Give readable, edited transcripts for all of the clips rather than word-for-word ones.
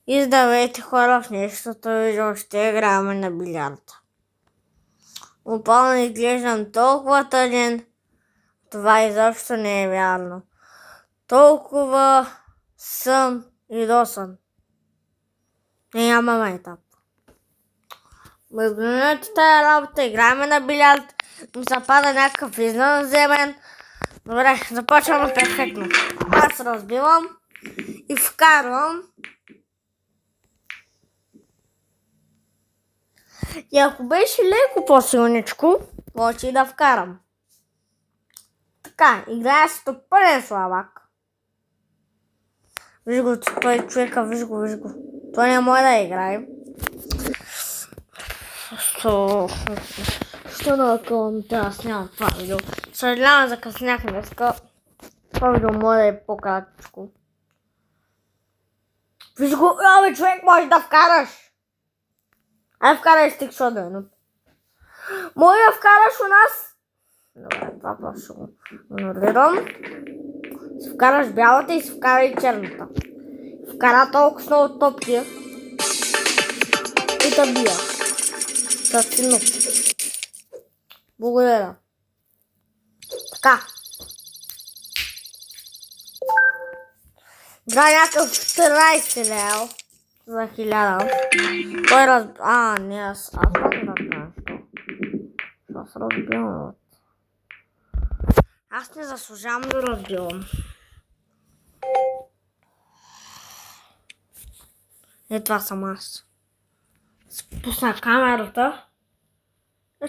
Издавайте хора в нещото и ще играме на билярд. Опално изглеждам толкова тъжен. Това изобщо не е вярно. Толкова съм идосан. Няма майтап. Международната тая работа, играме на билярд. Ми се пада някакъв извънземен. Добре, започваме перфектно. Аз разбивам и вкарвам. И ако беше леко по-силничко, може и да вкарам. Така, играя с пълен слабак. Виж го, той човека, виж го. Той не може да играе. Що да къвам, аз нямам това видео. Съжалявам, закъснях днеска. Това видео може да е по-кратичко. Виж го, бе, човек, може да вкараш. Ай, вкарай стик, що да е. Може да вкараш у нас. Добре, това просто ще го анулирам. Си вкараш бялата и си вкарай черната. Вкара толкова много топки. И да бия. Състинно. Благодаря. Така. Бра някакъв 14 лева за 1000. Той не, аз пак не разбирам. Аз разбивам. Аз не заслужавам да разбивам. Това съм аз. Спусна камерата.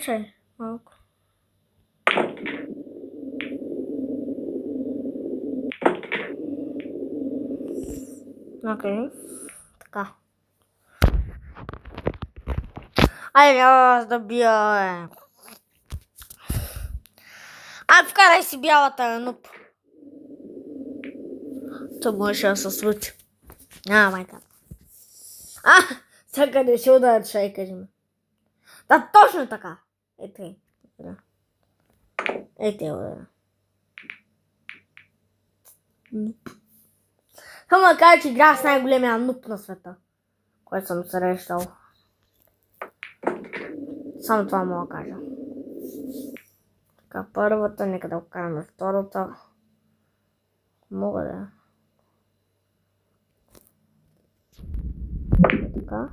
Чай, малко. Окей. Така. Айде, аз да бия, вкарай си бялата, нуп. Това може да се случи. Майка. Сега не ще ударя, ще кажи ми. Да, точно така. Ето. Ударя. Само да кажа, че игра с най-големия нуп на света, който съм срещал. Само това мога да кажа. Така, първата, нека да вкараме втората. Мога да. Така.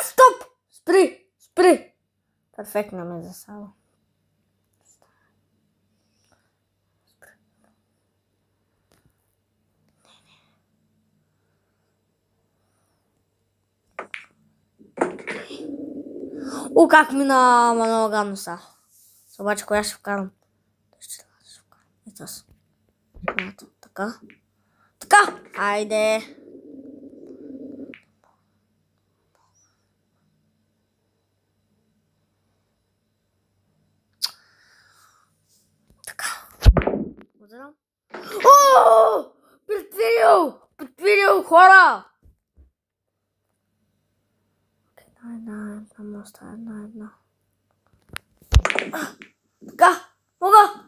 Стоп! Спри! Перфектно ме засава. Как мина много гадно са. Обаче коя ще вкарам? Ето аз. Така. Айде. Така. Предвидил хора! Една. Така. Мога!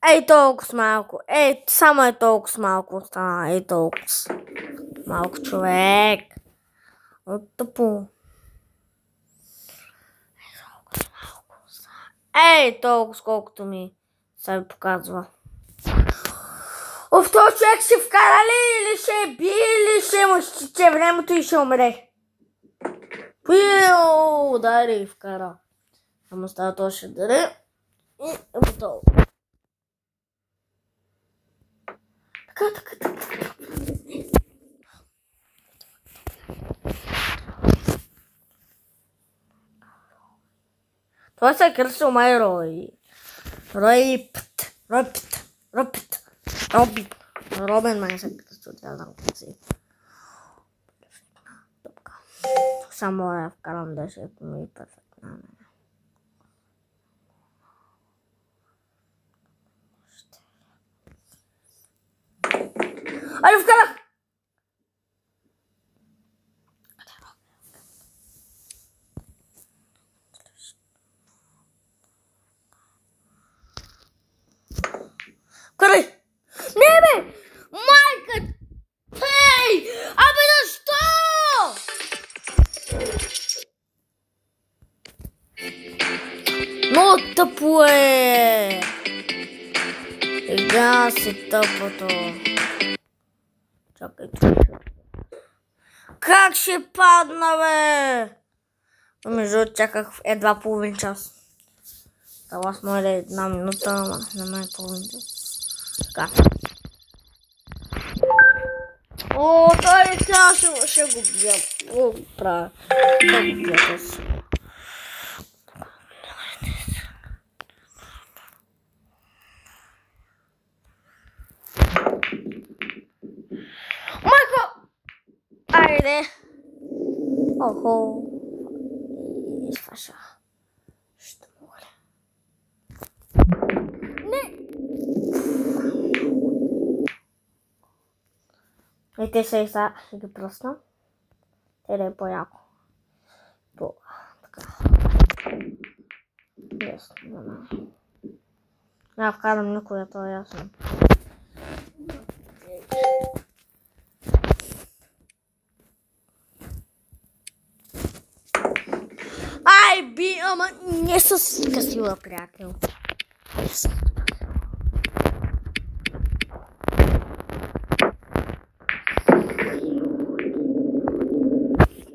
Ей толкова малко. Само е толкова малко остана. Толкова малко човек. От тъпо. Толкова сколкото ми се показва. Този човек ще вкара ли, или ще бие, или ще му изтече времето и ще умре. Удари и вкара. Ама става то ще даре. И готово. Така. Това се е кръстил май Рой. Робин май се кръстил, тя знам как си. Само да вкарам 10 ми перфектна. Айде вкарах! си тъпото. Чакай. Как ще падна, бе? Между другото чаках едва половин час. Това с моя една минута, ама на мен половин час. Така. О, той сега ще го бия. Какво правя? Ще го бия този. Майко! Айде! Охо! Фаша. Ще мога ли? Не! И те сега ще ги пръсна. Те да е по-яко. Така. Ясно, да вкарам никога, то е ясно. Ай, би, ама не с красива, приятел.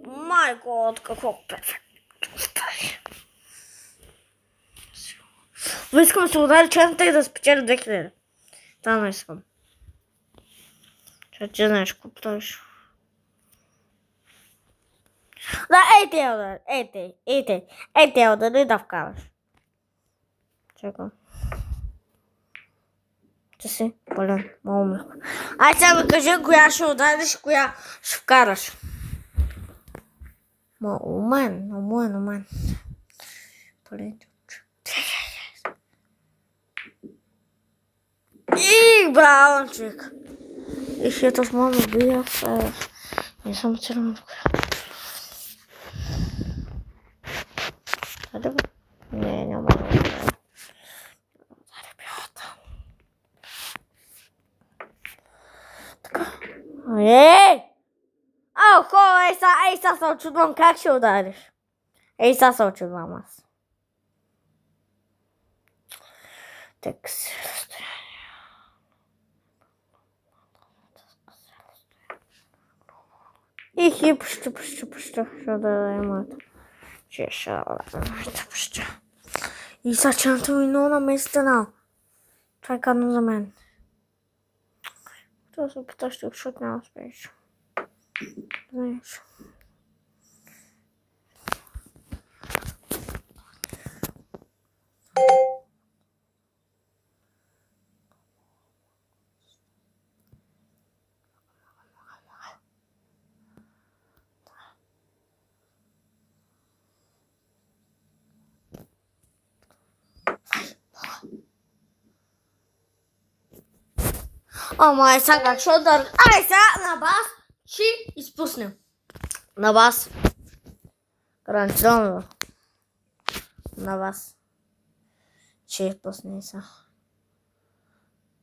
Майко, от какво перфектно. Искам да се удари честната и да спечеля 2000. Това не искам. Че знаеш какво правиш. Да, ей те удари, ей те удари да вкараш. Чакай. Че си, пълен, много меко. Ай сега ми кажи коя ще удариш, коя ще вкараш. У мен. Пълен. И браво, човек. И ще с мама бия. Не съм целен до коя. Хайде бе. Не, няма да ударя. Така. Ей! Охо, ей са се очудвам как ще удариш. Ей са се очудвам аз. Так си разстояние. И пущу, ще да имат. Че ще да имат, пущу. И сачената ми много наместена. Това е гадно за мен. Това се опиташ, защото няма успееш. Знаеш. Ама сега как ще удар? Ай сега на бас ще изпуснем. На бас. Гарантирано. На вас. Ще изпусне сега.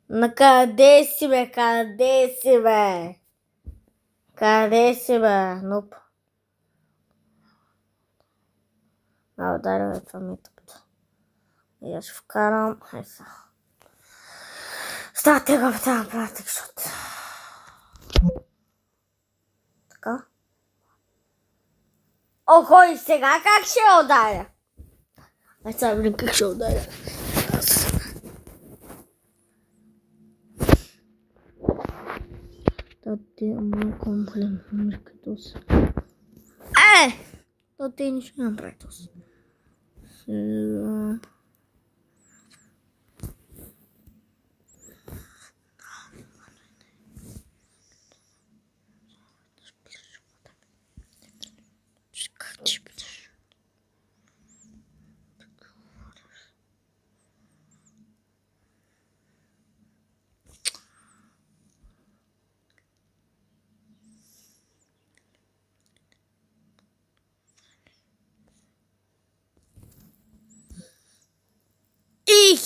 На къде си бе? Къде си бе? Нуп. Да, ударя това ми е тъпто. И аз ще вкарам. Ай сега. Става тега в тази пратик, защото. Така. Охо, и сега как ще ударя? Ай сега видим как ще ударя. Да ти е малко проблем. Мъркато се. Да ти нищо не направи този. Сега.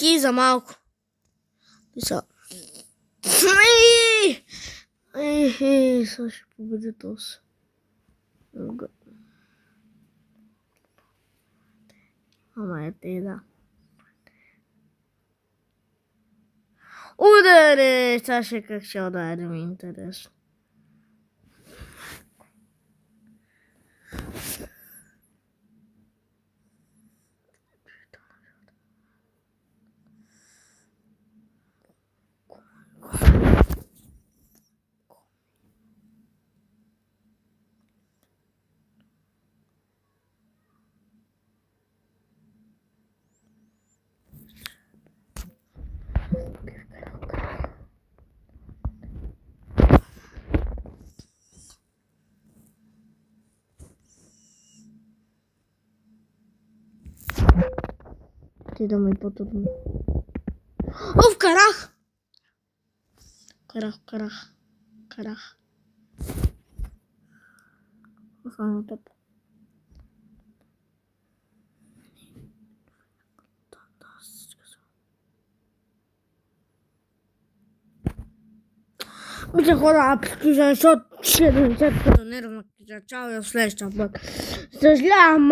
И за малко. Сега ще победи този. Ама е те, да. Удари! Саша как ще удари ми интересно. Ти да ме по-трудно. О, вкарах! Карах. Остана теб. Мисля хора, защото ще да не се нервно. Чао и в следващия път. Съжалявам.